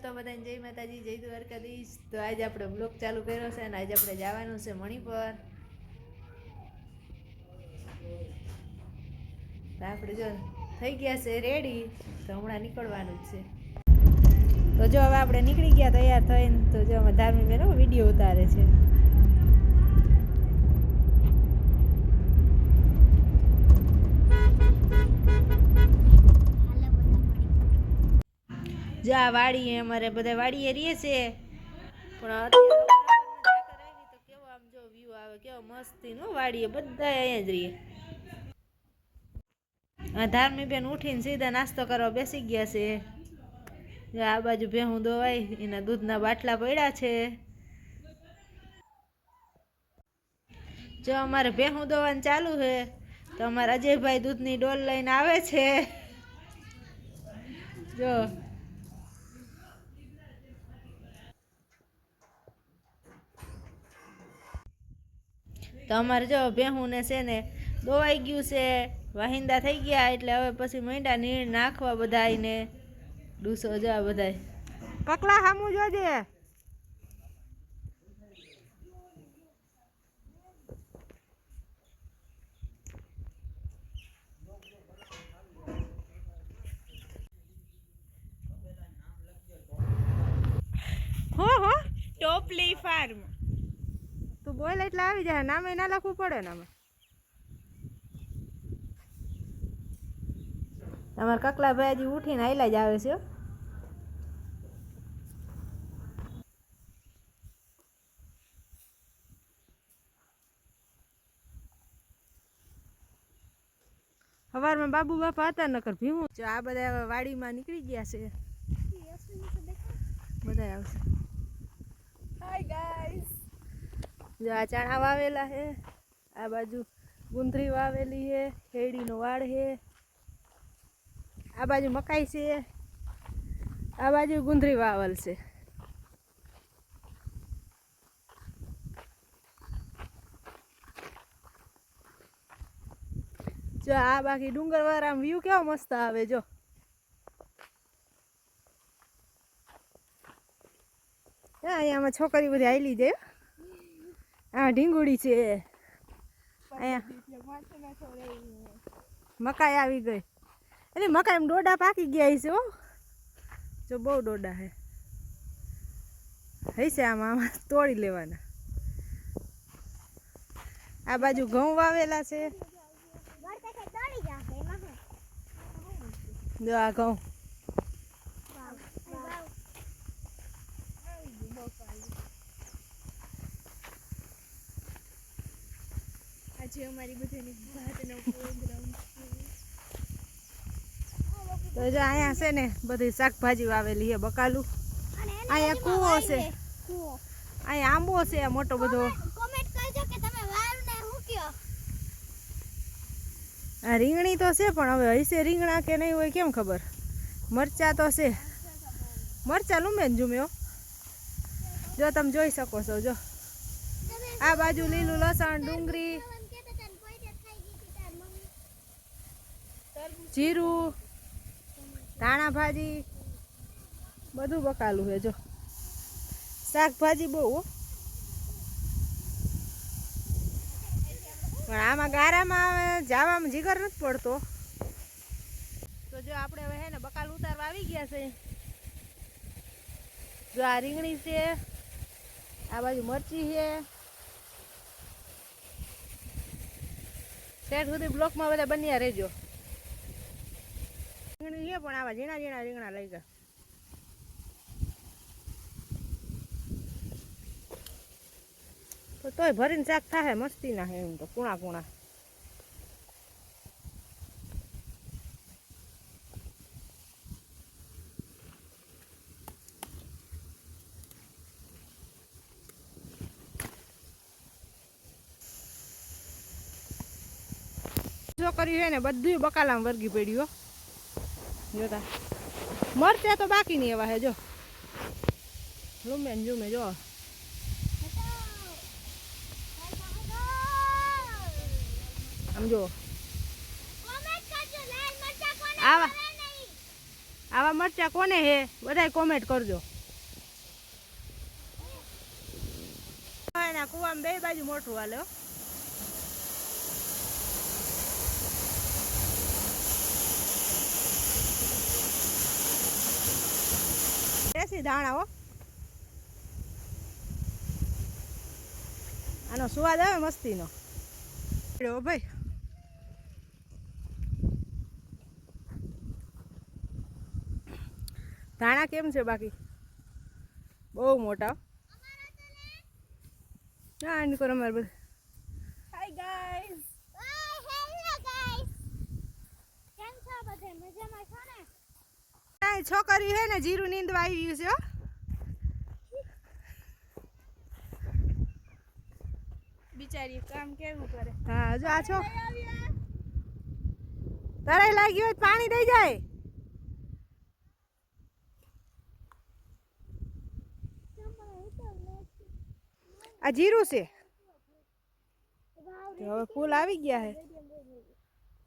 તો બધાને જય માતાજી, જય દ્વારકાધીશ। તો આજે આપણે બ્લોગ ચાલુ કર્યો છે અને આજે આપણે જવાનું છે મણિપર। તો આપણે જો થઈ ગયા છે રેડી, તો હમણાં નીકળવાનું જ છે। તો જો હવે આપણે નીકળી ગયા તૈયાર થઈને। તો જો અમે ધાર્મિક બેનો વિડીયો ઉતારે છે। જો આ વાડી અમારે બધા વાડીએ રહીએ છે, પણ અત્યારે તો કેવો આમ જો વ્યૂ આવે, કેવો મસ્તી નો વાડીએ બધા અહીંયા જ રહીએ। ધાર્મિક બેન ઉઠીને સીધા નાસ્તો કરવા બેસી ગયા છે। આ બાજુ ભેહું દોવાય, એના દૂધના બાટલા પડ્યા છે। જો અમારે ભેહું દોવાનું ચાલુ છે, તો અમારા અજયભાઈ દૂધની ડોલ લઈને આવે છે। જો તો અમારે જો ભેહું ને છે ને દોવાઈ ગયું છે, વાહિંદા થઈ ગયા, એટલે હવે પછી મીંડા નીણ નાખવા બધાને ડૂસો જા બધાય કકલા હામું જોજે। હો ટોપલી ફાર્મ તું બોલ એટલે આવી જાય, નામે ના લખવું પડે ને। અમારા કકલાભાઈ હજી ઉઠીને આયલા જ આવે છે। સવારમાં બાબુ બાપા હતા, નકર ભીમું। જો આ બધા હવે વાડીમાં નીકળી ગયા છે, બધા આવશે। હાય ગાઈસ, જો આ ચણા વાવેલા છે, આ બાજુ ગુંદરી વાવેલી છે, શેરડીનો વાડ છે, આ બાજુ મકાઈ છે, આ બાજુ ગુંદરી વાવલ છે। જો આ બાકી ડુંગર વાળા વ્યૂ કેવો મસ્ત આવે। જો અહીંયામાં છોકરી બધી આયલી જાય। આ ઢીંગુડી છે, અહીંયા મકાઈ આવી ગઈ, એટલે મકાઈ ડોડા પાકી ગયા છે। હો જો બહુ ડોડા હશે, આમાં તોડી લેવાના। આ બાજુ ઘઉં વાવેલા છે, જો આ ઘઉં। આજે અમારી બધાની ભાતનો પ્રોગ્રામ છે। તો જો અહીંયા છે ને બધી શાકભાજી વાવેલી છે, બકાલું। અહીંયા કૂવો છે, અહીંયા આંબો છે મોટો બધો। આ રીંગણી તો છે, પણ હવે હશે રીંગણા કે નહીં હોય કેમ ખબર। મરચા તો છે, મરચા લૂમે જ ઝૂમ્યો, જો તમે જોઈ શકો છો। જો આ બાજુ લીલું લસણ, ડુંગળી, જીરું, ધાણા ભાજી બધું બકાલું છે। જો શાકભાજી બહુ, પણ આમાં ગારામાં જવામાં જીગર નથી પડતો। તો જો આપણે હવે હે ને બકાલ ઉતારવા આવી ગયા છે। જો આ રીંગણી છે, આ બાજુ મરચી છે। ત્યાં સુધી બ્લોકમાં બધા બન્યા રહેજો। રીંગણી છે, પણ આવા ઝીણા ઝીણા રીંગણા લઈ ગયા। તો તોય ભરીને શાક થાય, મસ્તી ના હે એમ તો કુણા કુણા। છોકરી છે ને બધું બકાલામાં વર્ગી પડ્યું। જોતા મરચા તો બાકી નહીં એવા હે। જો લૂમે ને ઝૂમે, જો આમ જો આવા આવા મરચા કોને હે, બધાય કોમેન્ટ કરજો। એના કુવામાં બે બાજુ મોટું હાલે હો. દેશી ધાણા હો. આનો સ્વાદ આવે મસ્તીનો. ભાઈ ધાણા કેમ છે બાકી? બહુ મોટા. હા એની કરો અમારે બધું. Hi guys. Hello guys. કેમ છો બધે? મજામાં છો ને? આ છોકરી હે ને જીરું નીંદવા આવી છે હો. બિચારી કામ કેવું કરે. હા જો આ છો તરાઈ લાગી હોય પાણી દઈ જાય. આ જીરું છે. હવે ફૂલ આવી ગયા હે.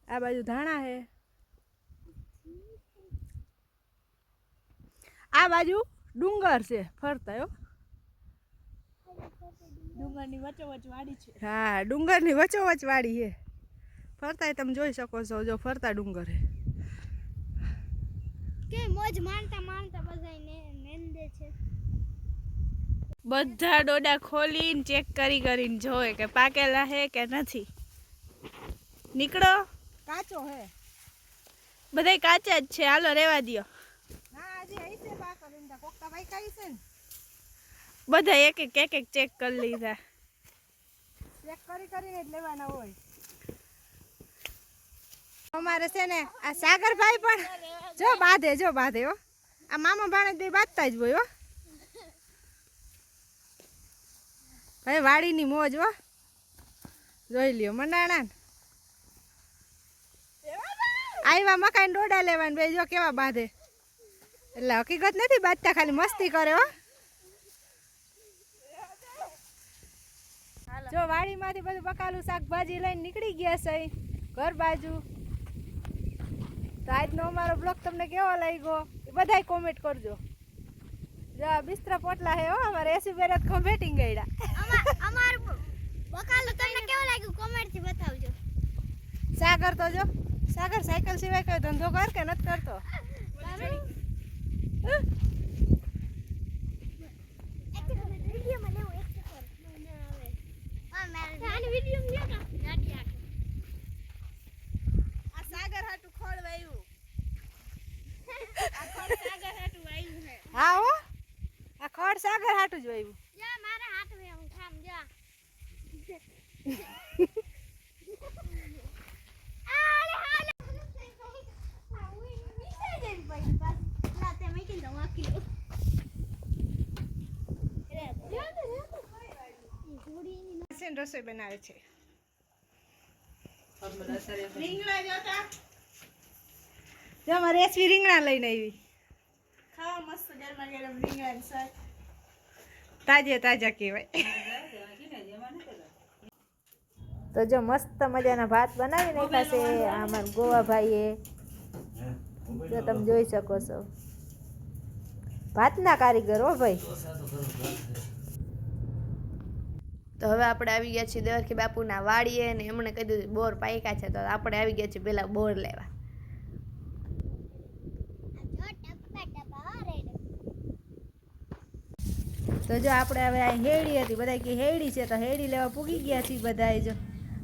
આ બાજુ ધાણા હે. આ બાજુ ડુંગર છે ફરતા હો. ડુંગરની વચ્ચોવચ વાડી છે. હા ડુંગરની વચ્ચોવચ વાડી છે. ફરતા તમે જોઈ શકો છો. જો ફરતા ડુંગર હે. કે મોજ માનતા માનતા બધાય નેંદે છે. બધા ડોડા ખોલીને ચેક કરીને જોવે કે પાકેલા હે કે નથી. નીકળો. કાચો હે. બધાય કાચા જ છે. હાલો રેવા દ્યો. ના હજી આઈ છે પાકલ ઇંદા કોકતા ભાઈ કાઈ છે ને. બધા એક એક ચેક કરી લીધા. ચેક કરીને જ લેવાના હોય. અમારે છે ને આ સાગરભાઈ પણ જો બાંધે હો. આ મામા ભાણે બે બાંધતા જ હોય હો. ભાઈ વાડીની મોજ હો. જોઈ લ્યો મંડાણા આવ્યા મકાઈ ડોડા લેવાનું બે જો કેવા બાંધે. એટલે હકીકત નથી બાંધતા ખાલી મસ્તી કરે હો. જો વાડીમાંથી બધું બકાલું શાકભાજી લઈને નીકળી ગયા છે ઘર બાજુ. તો આજનો અમારો બ્લોગ તમને કેવો લાગ્યો એ બધાય કોમેન્ટ કરજો. જો બિસ્તરા પોટલા હે હો અમારે એસી બેરત ખંભેટીંગ ગયડા. અમાર બકાલો તમને કેવો લાગ્યું કોમેન્ટ થી બતાવજો. સાગર તો જો સાગર સાયકલ સિવાય કયો ધંધો કર કે નથી કરતો? આ સાગર હાટું ખોળ વાયું. હા હો આ ખોળ સાગર હાટું જ વાયું. જા મારા હાથ મે હું ખામ જા. આલે હાલે. લાતે મે કે દવા કિલો. રસોઈ બનાવે છે. રીંગણા જોતા જો મારે રેસવી રીંગણા લઈને આવી. ખાવા મસ્ત ગરમા ગરમ રીંગણાનું શાક. તાજા કહેવાય. તો જો મસ્ત મજાના ભાત બનાવી નાખ્યા છે અમારા ગોવા ભાઈએ. જો તમે જોઈ શકો છો ભાતના કારીગર હો ભાઈ. તો હવે આપણે આવી ગયા છીએ દેવરખી બાપુના વાડીએ ને એમણે કહી દીધું બોર પાક્યા છે. તો આપણે આવી ગયા છીએ પેલા બોર લેવા. તો જો આપણે હવે અહીં હેડી હતી બધા કે હેડી છે તો હેડી લેવા પૂગી ગયા છીએ બધા. જો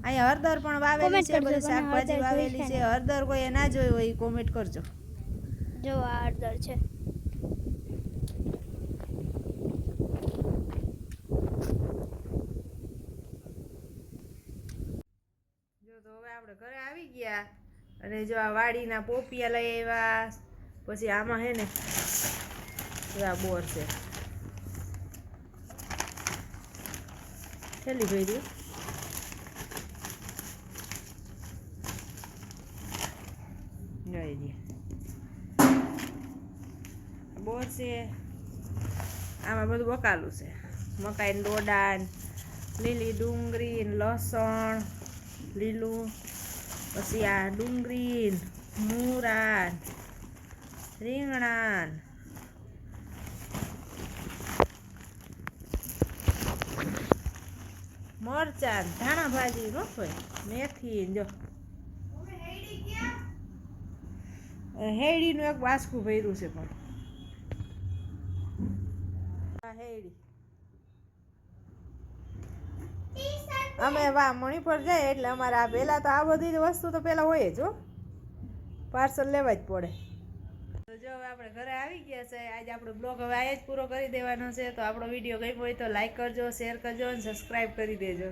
અહીંયા હળદર પણ વાવેલી છે બધી શાકભાજી વાવેલી છે. હળદર કોઈ ના જોઈ હોય એ કોમેન્ટ કરજો. જો આ હળદર છે. તો હવે આપણે ઘરે આવી ગયા અને જો આ વાડીના પોપિયા લઈ આવ્યા. પછી આમાં હે ને આ બોર છે છેલ્લી ભેરી બોર છે. આમાં બધું બકાલું છે. મકાઈ ડોડા, લીલી ડુંગળી, લસણ લીલું, પછી આ ડુંગળી, મૂળા, રીંગણા, મરચાં ધાણા ભાજી નો હોય મેથી જો હેડીનું એક બાસકું ભર્યું છે પણ આ હેડી અમે વાહ મણિપુર જાય એટલે અમારે આ પહેલાં તો આ બધી જ વસ્તુ તો પહેલાં હોય જ હો પાર્સલ લેવા જ પડે તો જો હવે આપણે ઘરે આવી ગયા છે આજે આપણો બ્લોગ હવે આ જ પૂરો કરી દેવાનો છે તો આપણો વિડીયો ગમ્યો હોય તો લાઈક કરજો શેર કરજો અને સબસ્ક્રાઈબ કરી દેજો